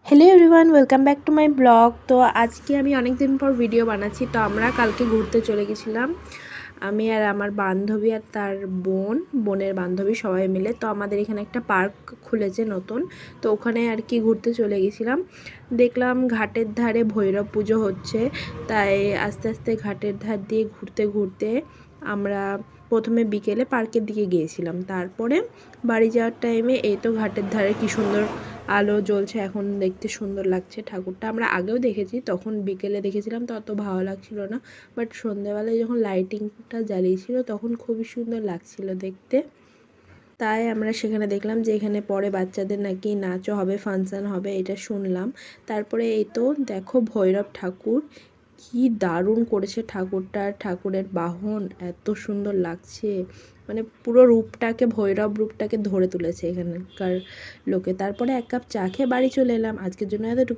Hello everyone, welcome back to my blog. তো আজকে আমি অনেক দিন পর ভিডিও বানাচ্ছি। তো আমরা কালকে ঘুরতে চলে গেছিলাম, আমি আর আমার বান্ধবী আর তার বোনের বান্ধবী সবাই মিলে। তো আমাদের এখানে একটা পার্ক খুলেছে নতুন, তো ওখানে আর কি ঘুরতে চলে গেছিলাম। দেখলাম ঘাটের ধারে ভৈরব পুজো হচ্ছে, তাই আস্তে আস্তে ঘাটের ধার দিয়ে ঘুরতে ঘুরতে আমরা প্রথমে বিকেলে পার্কের দিকে গিয়েছিলাম। তারপরে বাড়ি যাওয়ার টাইমে এই তো ঘাটের ধারে কি সুন্দর আলো জ্বলছে, এখন দেখতে সুন্দর লাগছে। ঠাকুরটা আমরা আগেও দেখেছি, তখন বিকেলে দেখেছিলাম তো অত ভালো লাগছিল না, বাট সন্ধ্যাবেলায় যখন লাইটিংটা জ্বালিয়েছিল তখন খুবই সুন্দর লাগছিল দেখতে। তাই আমরা সেখানে দেখলাম যে এখানে পরে বাচ্চাদের নাকি নাচও হবে, ফাংশান হবে, এটা শুনলাম। তারপরে এই তো দেখো ভৈরব ঠাকুর, কি দারুণ করেছে ঠাকুরটা, ঠাকুরের বাহন এত সুন্দর লাগছে, মানে পুরো রূপটাকে, ভৈরব রূপটাকে ধরে তুলেছে এখানকার লোকে। তারপরে এক কাপ চা খেয়ে বাড়ি চলে এলাম। আজকের জন্য এতটুকু।